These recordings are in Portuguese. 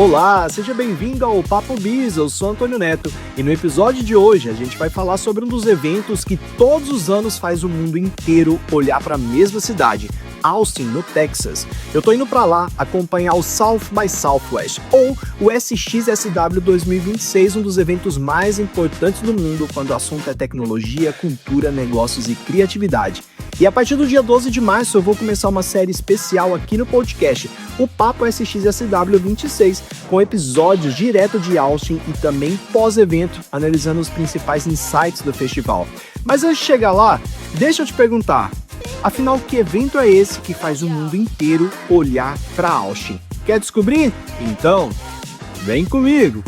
Olá, seja bem-vindo ao Papo Biz, eu sou Antônio Neto e no episódio de hoje a gente vai falar sobre um dos eventos que todos os anos faz o mundo inteiro olhar para a mesma cidade, Austin, no Texas. Eu tô indo para lá acompanhar o South by Southwest, ou o SXSW 2026, um dos eventos mais importantes do mundo quando o assunto é tecnologia, cultura, negócios e criatividade. E a partir do dia 12 de março eu vou começar uma série especial aqui no podcast, o Papo SXSW 26, com episódios direto de Austin e também pós-evento, analisando os principais insights do festival. Mas antes de chegar lá, deixa eu te perguntar, afinal, que evento é esse que faz o mundo inteiro olhar para Austin? Quer descobrir? Então, vem comigo!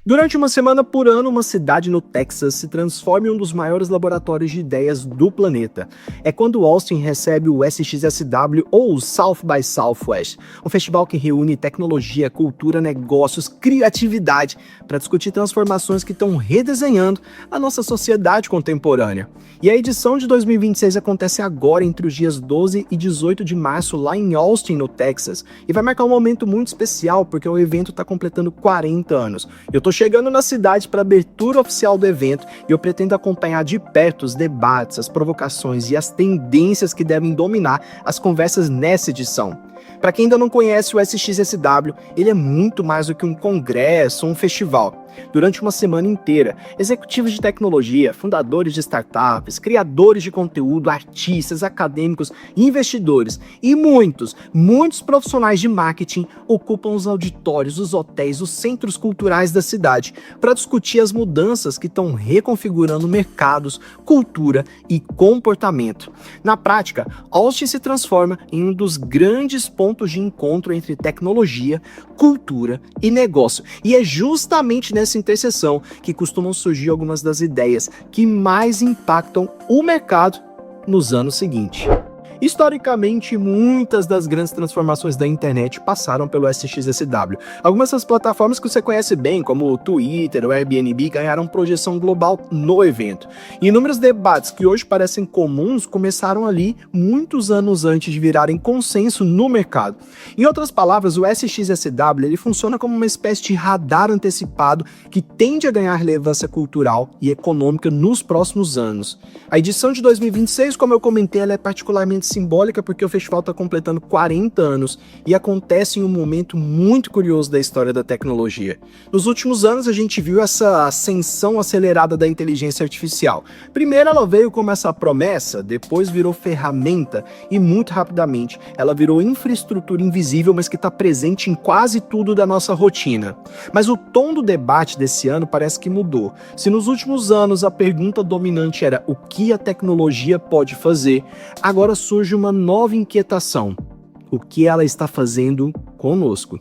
Durante uma semana por ano, uma cidade no Texas se transforma em um dos maiores laboratórios de ideias do planeta. É quando Austin recebe o SXSW ou o South by Southwest, um festival que reúne tecnologia, cultura, negócios, criatividade para discutir transformações que estão redesenhando a nossa sociedade contemporânea. E a edição de 2026 acontece agora entre os dias 12 e 18 de março lá em Austin, no Texas, e vai marcar um momento muito especial porque o evento está completando 40 anos. Eu tô chegando na cidade para a abertura oficial do evento e eu pretendo acompanhar de perto os debates, as provocações e as tendências que devem dominar as conversas nessa edição. Para quem ainda não conhece o SXSW, ele é muito mais do que um congresso ou um festival. Durante uma semana inteira, executivos de tecnologia, fundadores de startups, criadores de conteúdo, artistas, acadêmicos, investidores e muitos profissionais de marketing ocupam os auditórios, os hotéis, os centros culturais da cidade para discutir as mudanças que estão reconfigurando mercados, cultura e comportamento. Na prática, Austin se transforma em um dos grandes pontos de encontro entre tecnologia, cultura e negócio. E é justamente nessa interseção que costumam surgir algumas das ideias que mais impactam o mercado nos anos seguintes. Historicamente, muitas das grandes transformações da internet passaram pelo SXSW. Algumas das plataformas que você conhece bem, como o Twitter, o Airbnb, ganharam projeção global no evento. E inúmeros debates que hoje parecem comuns começaram ali muitos anos antes de virarem consenso no mercado. Em outras palavras, o SXSW ele funciona como uma espécie de radar antecipado que tende a ganhar relevância cultural e econômica nos próximos anos. A edição de 2026, como eu comentei, ela é particularmente simbólica porque o festival está completando 40 anos e acontece em um momento muito curioso da história da tecnologia. Nos últimos anos a gente viu essa ascensão acelerada da inteligência artificial. Primeiro ela veio como essa promessa, depois virou ferramenta e muito rapidamente ela virou infraestrutura invisível, mas que está presente em quase tudo da nossa rotina. Mas o tom do debate desse ano parece que mudou. Se nos últimos anos a pergunta dominante era o que a tecnologia pode fazer, agora surge uma nova inquietação: o que ela está fazendo conosco?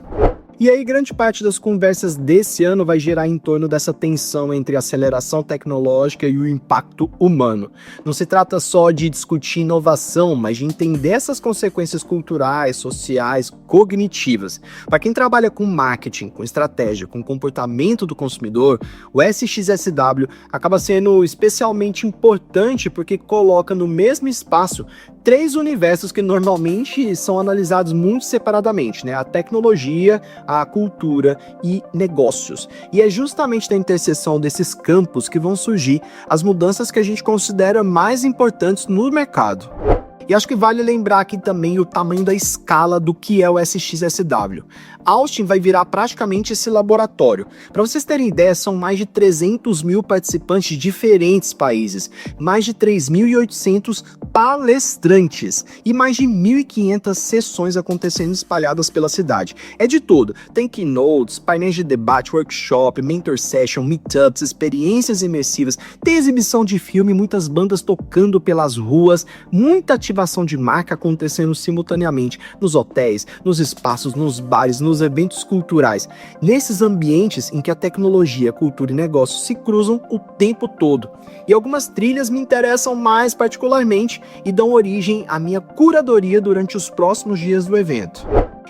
E aí, grande parte das conversas desse ano vai girar em torno dessa tensão entre a aceleração tecnológica e o impacto humano. Não se trata só de discutir inovação, mas de entender essas consequências culturais, sociais, cognitivas. Para quem trabalha com marketing, com estratégia, com comportamento do consumidor, o SXSW acaba sendo especialmente importante porque coloca no mesmo espaço três universos que normalmente são analisados muito separadamente, né? A tecnologia, a cultura e negócios. E é justamente da interseção desses campos que vão surgir as mudanças que a gente considera mais importantes no mercado. E acho que vale lembrar aqui também o tamanho da escala do que é o SXSW. Austin vai virar praticamente esse laboratório. Para vocês terem ideia, são mais de 300 mil participantes de diferentes países, mais de 3.800 palestrantes e mais de 1.500 sessões acontecendo espalhadas pela cidade. É de tudo, tem keynotes, painéis de debate, workshop, mentor session, meetups, experiências imersivas, tem exibição de filme, muitas bandas tocando pelas ruas, muita ativação de marca acontecendo simultaneamente nos hotéis, nos espaços, nos bares, nos eventos culturais, nesses ambientes em que a tecnologia, cultura e negócios se cruzam o tempo todo. E algumas trilhas me interessam mais particularmente e dão origem à minha curadoria durante os próximos dias do evento.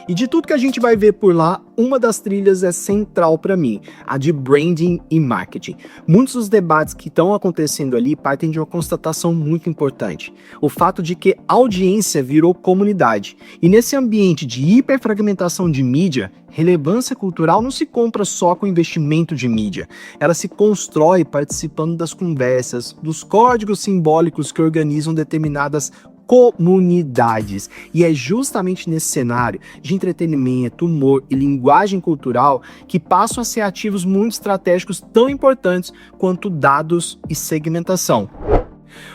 E de tudo que a gente vai ver por lá, uma das trilhas é central para mim, a de branding e marketing. Muitos dos debates que estão acontecendo ali partem de uma constatação muito importante: o fato de que a audiência virou comunidade. E nesse ambiente de hiperfragmentação de mídia, relevância cultural não se compra só com investimento de mídia. Ela se constrói participando das conversas, dos códigos simbólicos que organizam determinadas comunidades. E é justamente nesse cenário de entretenimento, humor e linguagem cultural que passam a ser ativos muito estratégicos tão importantes quanto dados e segmentação.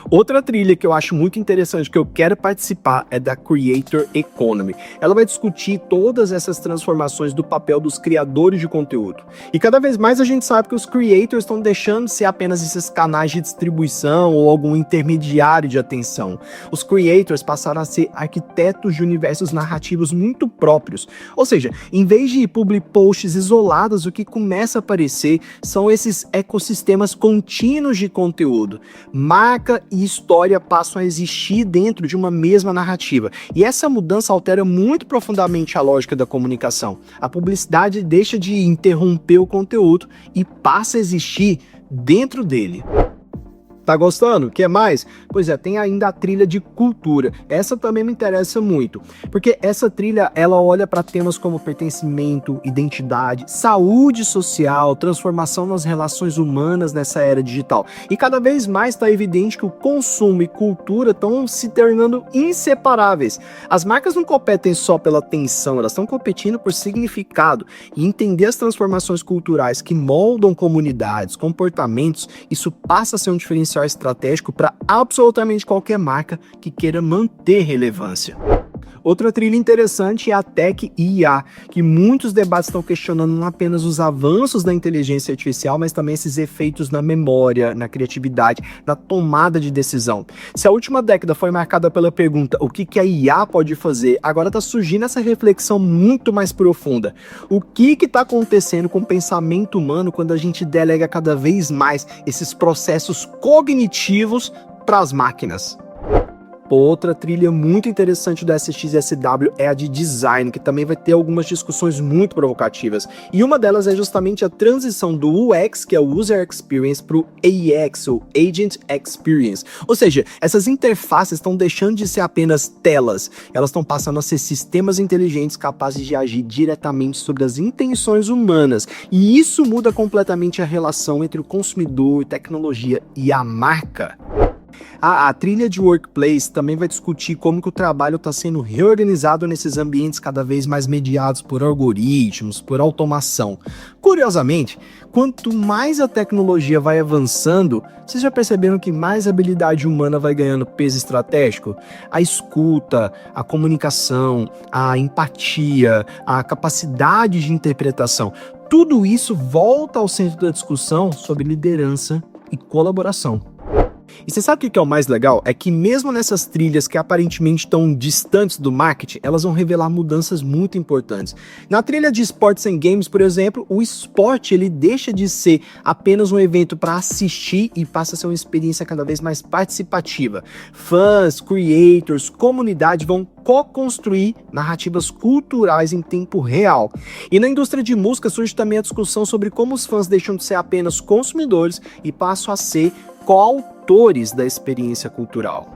Outra trilha que eu acho muito interessante, que eu quero participar, é da Creator Economy. Ela vai discutir todas essas transformações do papel dos criadores de conteúdo. E cada vez mais a gente sabe que os creators estão deixando de ser apenas esses canais de distribuição ou algum intermediário de atenção. Os creators passaram a ser arquitetos de universos narrativos muito próprios. Ou seja, em vez de public posts isolados, o que começa a aparecer são esses ecossistemas contínuos de conteúdo. Marca e história passam a existir dentro de uma mesma narrativa. E essa mudança altera muito profundamente a lógica da comunicação. A publicidade deixa de interromper o conteúdo e passa a existir dentro dele. Tá gostando? Quer mais? Pois é, tem ainda a trilha de cultura. Essa também me interessa muito, porque essa trilha, ela olha para temas como pertencimento, identidade, saúde social, transformação nas relações humanas nessa era digital. E cada vez mais está evidente que o consumo e cultura estão se tornando inseparáveis. As marcas não competem só pela atenção, elas estão competindo por significado. E entender as transformações culturais que moldam comunidades, comportamentos, isso passa a ser um diferencial estratégico para absolutamente qualquer marca que queira manter relevância. Outra trilha interessante é a Tech e IA, que muitos debates estão questionando não apenas os avanços da inteligência artificial, mas também esses efeitos na memória, na criatividade, na tomada de decisão. Se a última década foi marcada pela pergunta o que a IA pode fazer, agora está surgindo essa reflexão muito mais profunda. O que está acontecendo com o pensamento humano quando a gente delega cada vez mais esses processos cognitivos para as máquinas? Outra trilha muito interessante do SXSW é a de design, que também vai ter algumas discussões muito provocativas. E uma delas é justamente a transição do UX, que é o User Experience, para o AX, ou Agent Experience. Ou seja, essas interfaces estão deixando de ser apenas telas, elas estão passando a ser sistemas inteligentes capazes de agir diretamente sobre as intenções humanas. E isso muda completamente a relação entre o consumidor, tecnologia e a marca. A trilha de Workplace também vai discutir como que o trabalho está sendo reorganizado nesses ambientes cada vez mais mediados por algoritmos, por automação. Curiosamente, quanto mais a tecnologia vai avançando, vocês já perceberam que mais habilidade humana vai ganhando peso estratégico? A escuta, a comunicação, a empatia, a capacidade de interpretação, tudo isso volta ao centro da discussão sobre liderança e colaboração. E você sabe o que é o mais legal? É que mesmo nessas trilhas que aparentemente estão distantes do marketing, elas vão revelar mudanças muito importantes. Na trilha de Sports and Games, por exemplo, o esporte ele deixa de ser apenas um evento para assistir e passa a ser uma experiência cada vez mais participativa. Fãs, creators, comunidade vão co-construir narrativas culturais em tempo real. E na indústria de música surge também a discussão sobre como os fãs deixam de ser apenas consumidores e passam a ser coautores da experiência cultural.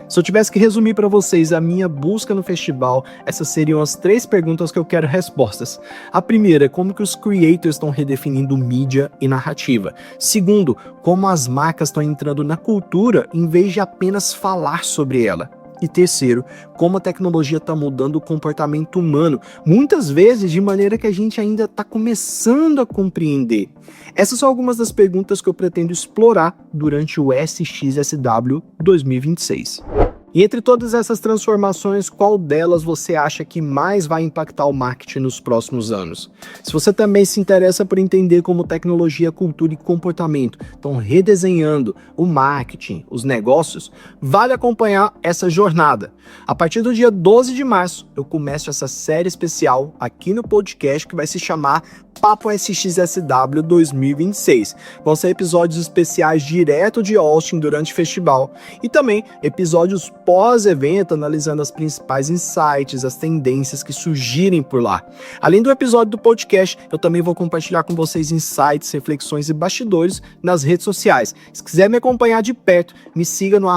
Se eu tivesse que resumir para vocês a minha busca no festival, essas seriam as 3 perguntas que eu quero respostas. A primeira é como que os creators estão redefinindo mídia e narrativa. Segundo, como as marcas estão entrando na cultura em vez de apenas falar sobre ela. E terceiro, como a tecnologia está mudando o comportamento humano, muitas vezes de maneira que a gente ainda está começando a compreender. Essas são algumas das perguntas que eu pretendo explorar durante o SXSW 2026. E entre todas essas transformações, qual delas você acha que mais vai impactar o marketing nos próximos anos? Se você também se interessa por entender como tecnologia, cultura e comportamento estão redesenhando o marketing, os negócios, vale acompanhar essa jornada. A partir do dia 12 de março, eu começo essa série especial aqui no podcast que vai se chamar Papo SXSW 2026. Vão ser episódios especiais direto de Austin durante o festival e também episódios pós-evento, analisando as principais insights, as tendências que surgirem por lá. Além do episódio do podcast, eu também vou compartilhar com vocês insights, reflexões e bastidores nas redes sociais. Se quiser me acompanhar de perto, me siga no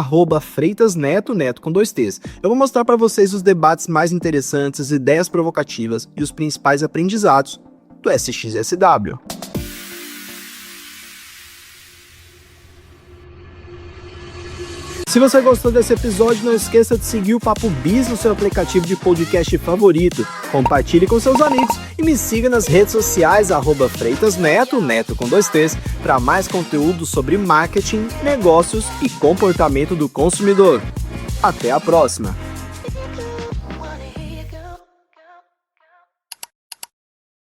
@freitasneto, neto com 2 T's. Eu vou mostrar para vocês os debates mais interessantes, as ideias provocativas e os principais aprendizados do SXSW. Se você gostou desse episódio, não esqueça de seguir o Papo Biz no seu aplicativo de podcast favorito. Compartilhe com seus amigos e me siga nas redes sociais @freitasneto, neto com 2 T's, para mais conteúdo sobre marketing, negócios e comportamento do consumidor. Até a próxima!